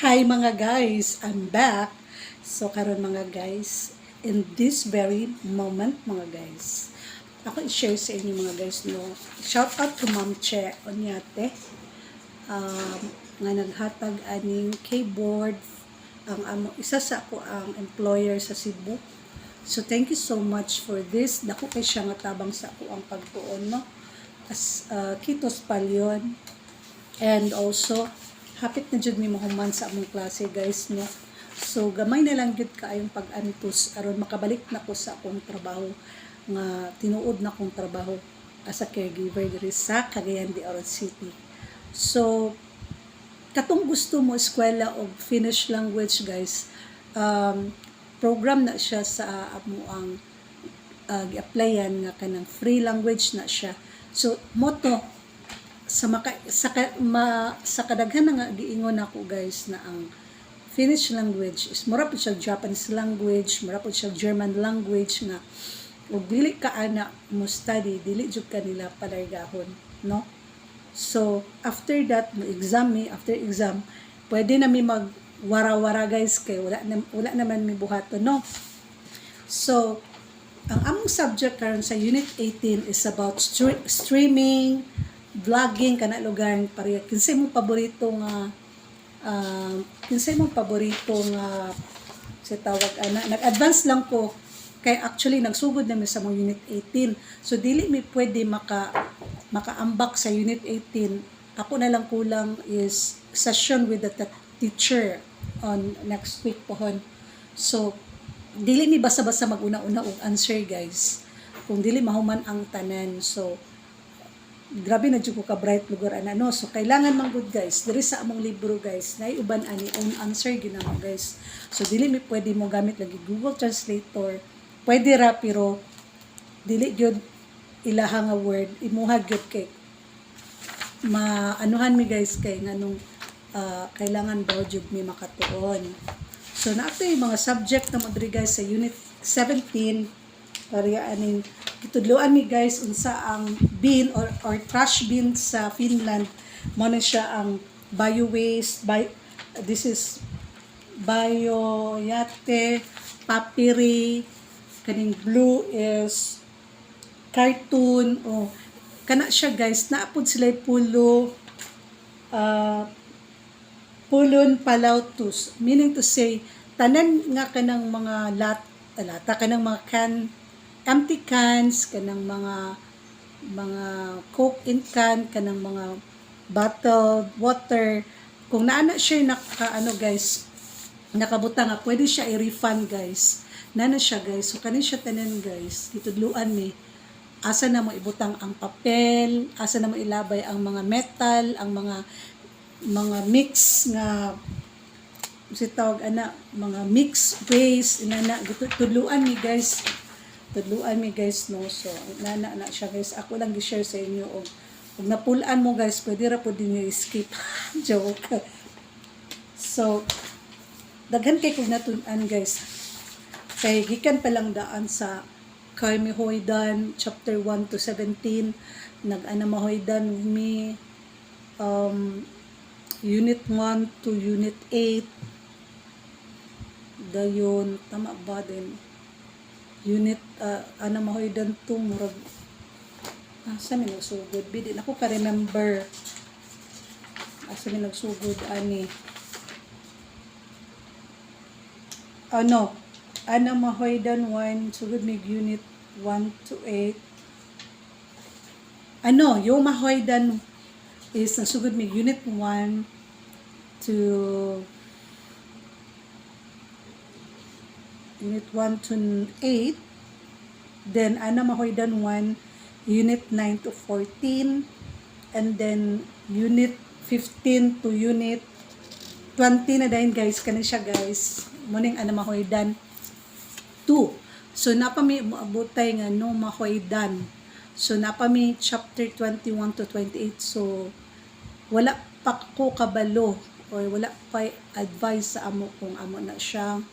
Hi mga guys, I'm back. So karon mga guys, in this very moment mga guys, ako i-share sa inyo mga guys no. Shout out to Ma'am Che Onyate, nga naghatag aning keyboard isa sa ako ang employer sa Cebu. So thank you so much for this. Dako kay siya nga tabang sa ako ang pagtuon no. As kitos palyon. And also hapit na jud mi mahuman sa among klase guys no. So gamay na lang jud kaayong pag-antos aron makabalik na ko sa akong trabaho nga tinuod na kong trabaho as a caregiver diri sa Cagayan de Oro City. So katong gusto mo eskwela og Finnish language guys, program na siya sa amo ang gi-applyan nga kanang free language na siya. So moto sa kadaghan nga giingon ako guys na ang Finnish language is mura po siya Japanese language, mura po siya German language nga ug dili ka ana mo study dili jud kanila palargahon no. So after that mo after exam pwede na mi magwara-wara guys kay wala naman mi buhaton no. So ang among subject karon sa unit 18 is about streaming, vlogging kana lugar pareha. Kinsay mong paborito nga sa tawag ana nag-advance lang ko kay actually nagsugod na mi sa mga unit 18. So dili mi pwede makaambak sa unit 18. Ako na lang kulang is session with the teacher on next week pohon. So dili mi basa-basa maguna-una og answer guys. Kung dili mahuman ang tanan. So grabe na jud ko ka bright lugar ana no. So kailangan man good guys diri sa among libro guys nay uban ani own answer ginamo guys. So dili mi pwede mo gamit lagi Google Translator. Pwede ra pero dili gyud ilaha nga word imuha gyud kay maanuhan mi guys kay nganong kailangan daw jud mi makatuon. So nato yung mga subject na madri guys sa unit 17 pareha aning itudloan mi guys unsa ang bin or trash bin sa Finland. Mo na siya ang bio waste, this is bio yate, papiri, kaning blue is cartoon o kana siya guys naapod sila pulo pulon palautus, meaning to say tanan nga kanang mga lata kanang mga empty cans kanang mga coke in can kanang mga bottled water kung naana siya guys nakabutang nga pwede siya i-refund guys nana siya guys. So kanin siya tanan guys itudluan mi asa na mo ibutang ang papel, asa na mo ilabay ang mga metal, ang mga mix nga tawag ana mga mix waste inana tudluan mi guys no. So nana na siya guys ako lang gi-share sa inyo og napulaan mo guys pwede ra pud ninyo skip joke. So daghan kay kog natun-an guys kay gikan pa lang daan sa Mahoydan chapter 1 to 17 nag-ana Mahoydan mi unit 1 to unit 8 dayon tama ba din unit ana Mahoydan 2 murag asa mi nagsugod bidi na ko ka remember asa mi nagsugod ani ana Mahoydan 1 sugod mig unit 1 to 8 yung Mahoydan is nasugod mig unit 1 to unit 1 to 8 then ana Mahoydan 1 unit 9 to 14 and then unit 15 to unit 20 na dayon guys kani siya guys muning ana Mahoydan 2. So napami moabotay nga no Mahoydan. So napami chapter 21 to 28. So wala pa ko kabalo or wala pa advice sa amo kung amo na siyang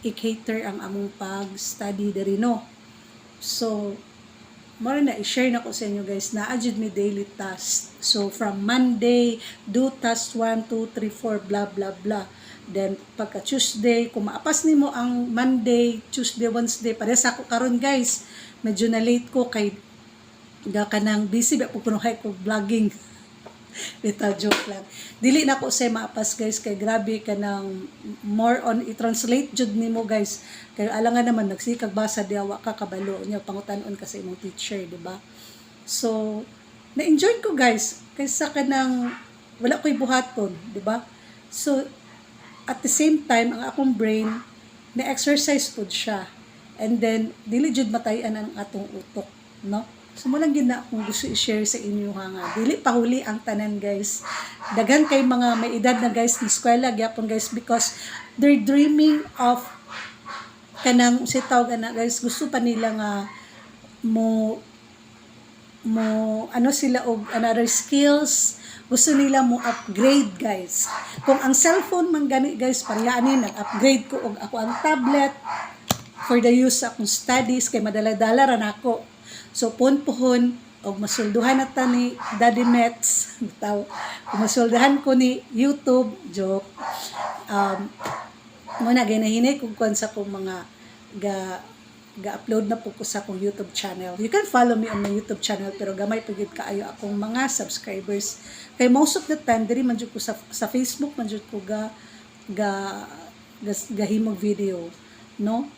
i-cater ang among pag-study diri no. So mara na i-share na ko sa inyo guys na adjud mi daily task. So from Monday do task 1 2 3 4 blah blah blah Then pagka Tuesday, kung maapas nimo ang Monday, Tuesday, Wednesday, pares ako karon guys. Medyo na late ko kay ga kanang busy ba pud kuno ko vlogging. Ito joke lang. Dili na ko say maapas guys kay grabe kanang more on i-translate jud nimo guys. Kay alangan naman nagsikag basa diawa ka kabalo nya pangutan-on ka sa imong teacher, di ba? So na-enjoy ko guys kaysa kanang wala ko'y buhaton, di ba? So at the same time ang akong brain na-exercise pud siya. And then dili jud matayan ang atong utok, no? So mo lang gid na akong gusto i-share sa inyo nga. Dili pa huli ang tanan guys. Daghan kay mga may edad na guys ni eskwela gyapon guys because they're dreaming of kanang si tawag ana guys gusto pa nila nga mo ano sila og another skills, gusto nila mo upgrade guys. Kung ang cellphone man gani guys pariyaanin nag-upgrade ko og ako ang tablet for the use sa akong studies kay madala-dala ra nako. So pohon og masulduhan na ta ni Daddy Mets bitaw. Kung masulduhan ko ni YouTube joke. Muna ginahinay kung kuan sa kong mga ga-upload na po ko sa akong YouTube channel. You can follow me on my YouTube channel pero gamay pagid kaayo akong mga subscribers. Kay most of the time diri man jud ko sa Facebook man jud ko gahimog video, no?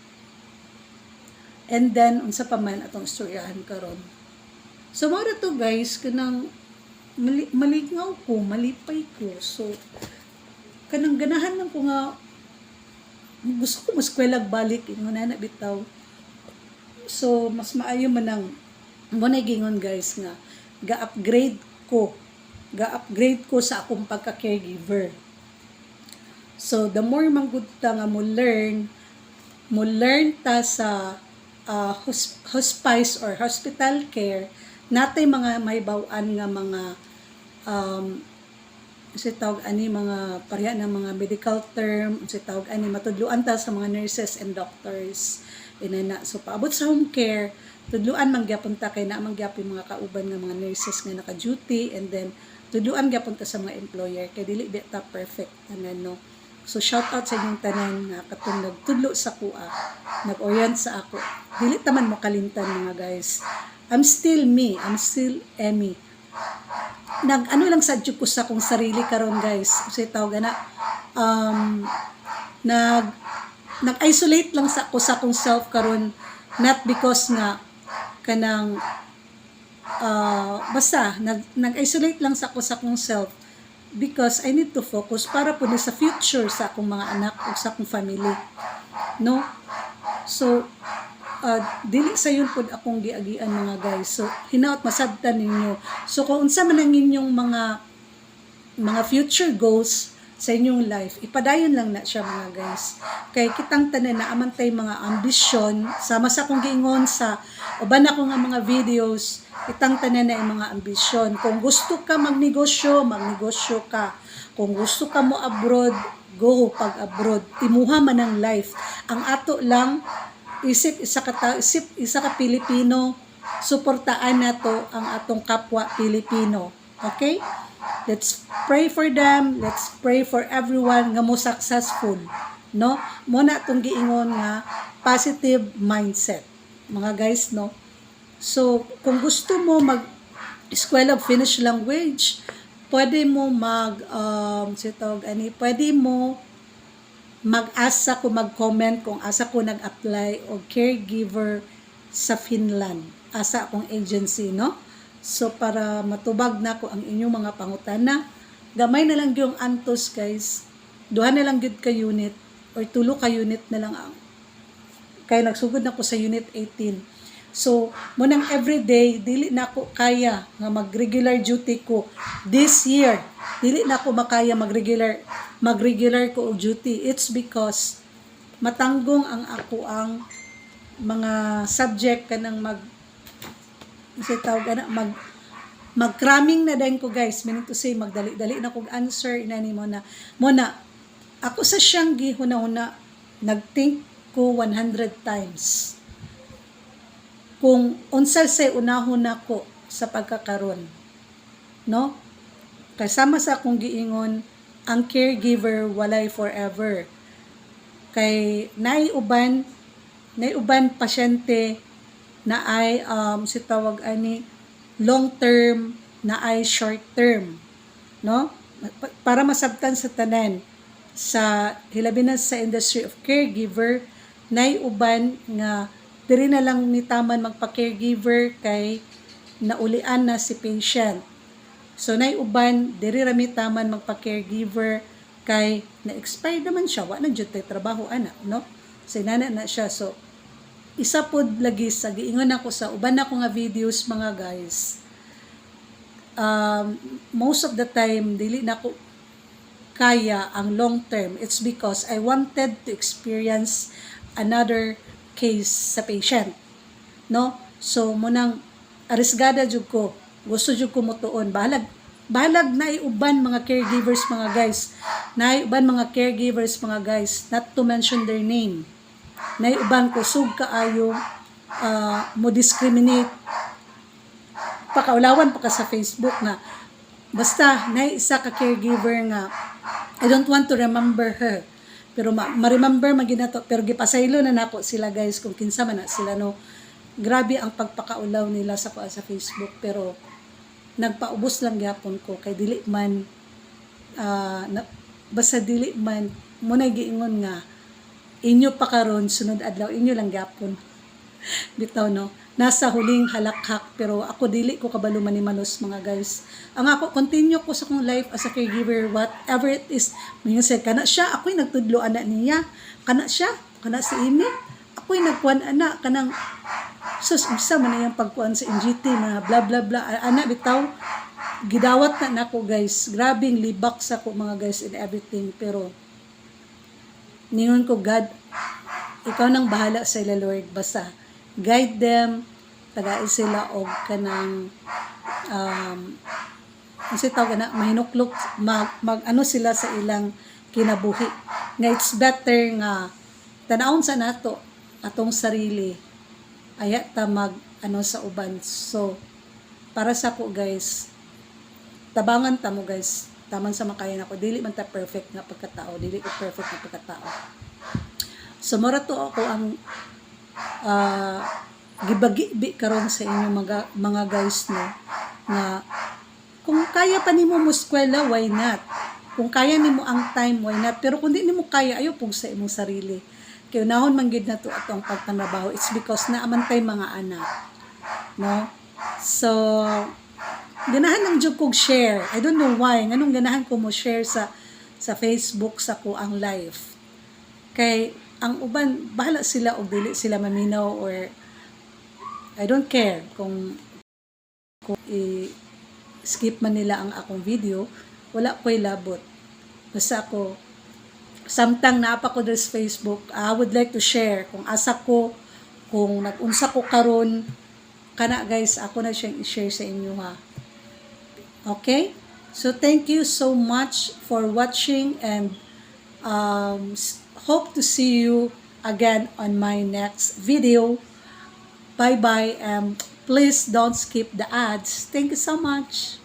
And then unsa pa man atong istoryahan karon. So mao to guys kanang malingaw ko, malipay ko. So kanang ganahan lang ko nga gusto ko eskwela balik ingon na bitaw. So mas maayo man ang mo na gingon guys nga ga-upgrade ko sa akong pagka-caregiver. So the more man gud ta nga mo learn ta sa hospice or hospital care natay mga mahibaw-an nga mga si tawag ani mga pareha ng mga medical term si tawag ani matudluan ta sa mga nurses and doctors inana. So paabot sa home care tudluan man gyapon ta kay na man gyapon mga kauban nga mga nurses nga naka-duty and then tudluan gyapon ta sa mga employer kay dili di ta perfect tanan, no? So shout out sa inyong tanan nga katong nagtudlo sa kuha, nag-orient sa ako. Dili taman mo kalimtan mga guys. I'm still me, I'm still Emmy. Ano lang sadyo ko sa akong sarili karon guys. Kasi tawag na nag-isolate lang sa ako sa akong self karon, not because nga kanang basta nag-isolate lang sa ako sa akong self because I need to focus para po sa future sa akong mga anak o sa akong family, no? So dili sa yun po akong giagian mga guys. So hinaot masabtan ninyo. So kung unsa man ang inyong mga future goals sa inyong life, ipadayon lang na siya mga guys. Kay kitang tanan na amantay mga ambisyon sama sa akong giingon sa uban ako nga mga videos, itang tanan na yung mga ambisyon. Kung gusto ka magnegosyo ka. Kung gusto ka mo abroad, go pag-abroad. Timuha man ang life. Ang ato lang, isip isa ka Pilipino, suportaan nato ang atong kapwa Pilipino. Okay? Let's pray for them. Let's pray for everyone nga mo successful. No? Muna itong giingon nga positive mindset. Mga guys, no? So, kung gusto mo mag-eskwela Finnish language, pwede mo pwede mo mag-asa ko mag-comment kung asa ko nag-apply o caregiver sa Finland. Asa akong agency, no? So, para matubag na ko ang inyong mga pangutana, gamay na lang yung antos, guys. Duha na lang gud ka unit or 3 ka unit na lang ang kaya nagsugod na ko sa unit 18. So, munang everyday, dili na ako kaya nga mag-regular duty ko this year. Dili na ako makaya mag-regular ko og duty. It's because matanggong ang ako ang mga subject kanang mag-cramming na din ko guys. Meaning to say, magdali-dali na kong answer. Inani mo na. Muna, ako sa siyang gihuna-huna, nag-think ko 100 times. Kung unsa say unahon nako sa pagkakaron, no? Kasama sa akong giingon, ang caregiver walay forever. Kay naiuban pasyente na ay si tawag ani long term na ay short term, no? Para masabtan sa tanan sa hilabi na sa industry of caregiver, naiuban nga diri na lang ni taman magpa-caregiver kay naulian na si patient. So naiuban diri ra mi taman magpa-caregiver kay na-expire naman siya, wa na jud tay trabaho ana, no? Sa inana na siya. So isa pod lagi sa giingon ako sa uban ako nga videos mga guys. Most of the time dili na ko kaya ang long term. It's because I wanted to experience another case sa patient, no? So munang arisgada jud ko, gusto jud ko motuon, balag na iuban mga caregivers mga guys, na iuban mga caregivers mga guys, not to mention their name, na iuban ko sug kaayo mo discriminate pakaulawan pa ka sa Facebook nga basta na isa ka caregiver nga I don't want to remember her, pero ma-remember maginato, pero gipasaylo na nako sila guys kung kinsa man na sila, no? Grabe ang pagpakaulaw nila sa Facebook, pero nagpaubos lang gyapon ko kay dili man basta dili man muna giingon nga inyo pa karon sunod adlaw inyo lang gyapon bitaw, no? Nasa huling halakhak, pero ako dili ko kabalo manimanos mga guys. Ang ako continue ko sa kong life as a caregiver, whatever it is. Mingon say kana siya, ako'y nagtudlo ana niya, kana siya, kana si ini, ako'y nagkuan ana kanang sus usa man yang pagkuan sa NGT mga bla bla bla ana bitaw gidawat na nako guys. Grabing libak sa ko mga guys and everything, pero ningon ko, God, ikaw nang bahala sa ila Lord, basta guide them, tagain sila og kanang kasi tawag na mahinuklok mag ano sila sa ilang kinabuhi, nga it's better nga tanawon sa nato atong sarili aya ta mag ano sa uban. So para sa ko guys, tabangan ta mo guys, taman sa makayan ako, dili man ta perfect nga pagkatao, dili ko perfect nga pagkatao. So mora to ako ang gibagi karon sa inyo mga guys, no, nga kung kaya pa nimo mo eskwela, why not? Kung kaya nimo ang time, why not? Pero kung di nimo kaya, ayo pug sa imong sarili. Kay unahon man gid nato atong pagpanrabaho, it's because naamantay mga anak, no? So ganahan lang jud kog share. I don't know why nganong ganahan ko mo share sa Facebook sa ko ang live. Kay ang uban bahala sila og dili sila maminaw, or I don't care kung i-skip man nila ang akong video, wala ko'y labot. Basta ako samtang naapa ko sa Facebook, I would like to share kung asa ko, kung nag-unsa ko karon kana guys, ako na siyang i-share sa inyo, ha. Okay? So thank you so much for watching, and hope to see you again on my next video. Bye bye, and please don't skip the ads. Thank you so much.